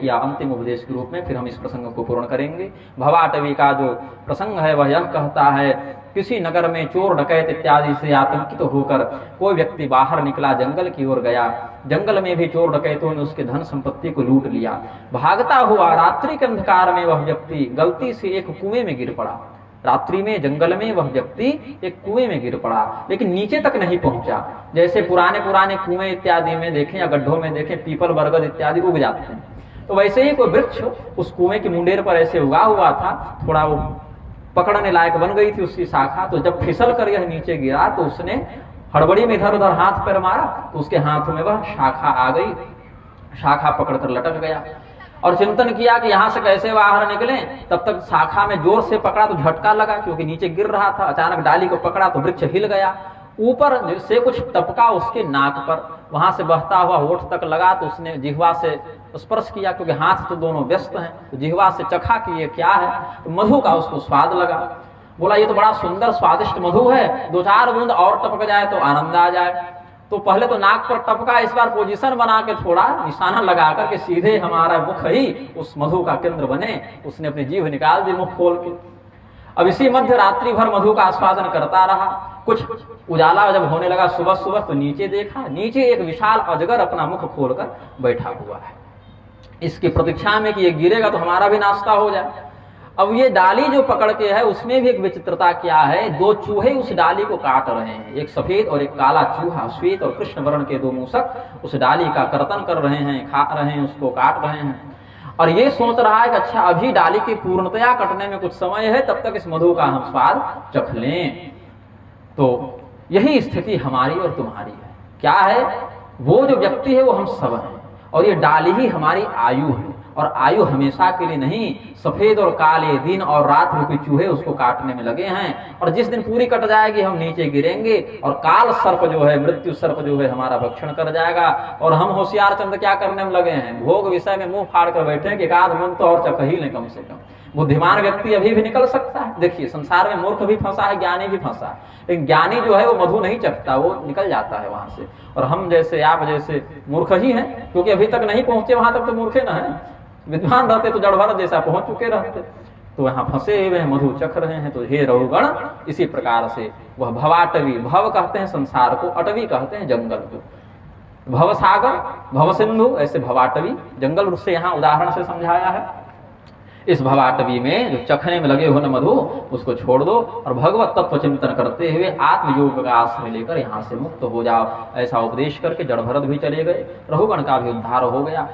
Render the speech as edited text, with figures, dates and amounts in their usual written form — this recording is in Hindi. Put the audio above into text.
या अंतिम उपदेश के रूप में फिर हम इस प्रसंग को पूर्ण करेंगे। भवाटवी का जो प्रसंग है वह यह कहता है, किसी नगर में चोर डकैत इत्यादि से आतंकित होकर कोई व्यक्ति बाहर निकला, जंगल की ओर गया। जंगल में भी चोर डकैतों ने उसके धन संपत्ति को लूट लिया। भागता हुआ रात्रि के अंधकार में वह व्यक्ति गलती से एक कुएं में गिर पड़ा। रात्रि में जंगल में वह व्यक्ति एक कुएं में गिर पड़ा, लेकिन नीचे तक नहीं पहुंचा। जैसे पुराने पुराने कुएं इत्यादि में देखें या गड्ढों में देखें, पीपल बरगद इत्यादि उग जाते हैं, तो वैसे ही कोई वृक्ष उस कुएं की मुंडेर पर ऐसे उगा हुआ था, थोड़ा वो पकड़ने लायक बन गई थी उसकी शाखा। तो जब फिसल कर यह नीचे गिरा तो उसने हड़बड़ी में इधर उधर हाथ पैर मारा, तो उसके हाथ में वह शाखा आ गई। शाखा पकड़कर लटक गया और चिंतन किया कि यहां से कैसे बाहर निकले। तब तक शाखा में जोर से पकड़ा तो झटका लगा, क्योंकि नीचे गिर रहा था। अचानक डाली को पकड़ा तो वृक्ष हिल गया। ऊपर से कुछ टपका उसके नाक पर, वहां से बहता हुआ होठ तक लगा। तो उसने जिह्वा से स्पर्श किया, क्योंकि हाथ तो दोनों व्यस्त हैं, तो जिह्वा से चखा कि ये क्या है। तो मधु का उसको स्वाद लगा। बोला ये तो बड़ा सुंदर स्वादिष्ट मधु है, 2-4 बूंद और टपक जाए तो आनंद आ जाए। तो पहले तो नाक पर टपका, इस बार पोजीशन बना के थोड़ा निशाना लगा करके सीधे हमारा मुख ही उस मधु का केंद्र बने। उसने अपनी जीभ निकाल दी मुख खोल के। अब इसी मध्य रात्रि भर मधु का आस्वादन करता रहा। कुछ उजाला जब होने लगा सुबह सुबह, तो नीचे देखा, नीचे एक विशाल अजगर अपना मुख खोलकर बैठा हुआ है, इसकी प्रतीक्षा में कि ये गिरेगा तो हमारा भी नाश्ता हो जाए। अब ये डाली जो पकड़ के है उसमें भी एक विचित्रता क्या है, 2 चूहे उस डाली को काट रहे हैं, एक सफेद और एक काला चूहा, श्वेत और कृष्ण वर्ण के 2 मूषक उस डाली का कर्तन कर रहे हैं, खा रहे हैं, उसको काट रहे हैं। और ये सोच रहा है कि अच्छा अभी डाली की पूर्णतया कटने में कुछ समय है, तब तक इस मधु का हम स्वाद चख लें। तो यही स्थिति हमारी और तुम्हारी है। क्या है, वो जो व्यक्ति है वो हम सब हैं, और ये डाली ही हमारी आयु है। और आयु हमेशा के लिए नहीं, सफेद और काले दिन और रात रूपी चूहे उसको काटने में लगे हैं। और जिस दिन पूरी कट जाएगी हम नीचे गिरेंगे, और काल सर्प जो है, मृत्यु सर्प जो है, हमारा भक्षण कर जाएगा। और हम होशियार चंद क्या करने में लगे हैं, भोग विषय में मुंह फाड़ कर बैठे हैं कि 1 आध मन तो और चख ही लें कम से कम। बुद्धिमान व्यक्ति अभी भी निकल सकता है। देखिए संसार में मूर्ख भी फंसा है, ज्ञानी भी फंसा है, लेकिन ज्ञानी जो है वो मधु नहीं चखता, वो निकल जाता है वहां से। और हम जैसे आप जैसे मूर्ख ही हैं, क्योंकि अभी तक नहीं पहुंचे वहां तक, तो मूर्खे ना है। विद्वान रहते तो जड़ भरत जैसा पहुंच चुके रहते। तो यहाँ फंसे हुए हैं, मधु चख रहे हैं। तो हे रघुगण, इसी प्रकार से वह भवाटवी, भव कहते हैं संसार को, अटवी कहते हैं जंगल को। भव सागर, भव सिंधु, ऐसे भवाटवी जंगल से यहाँ उदाहरण से समझाया है। इस भवाटवी में जो चखने में लगे हो न मधु, उसको छोड़ दो और भगवत तत्व चिंतन करते हुए आत्मयोग का आश्रय लेकर यहाँ से मुक्त हो जाओ। ऐसा उपदेश करके जड़ भरत भी चले गए, रघुगण का भी उद्धार हो गया।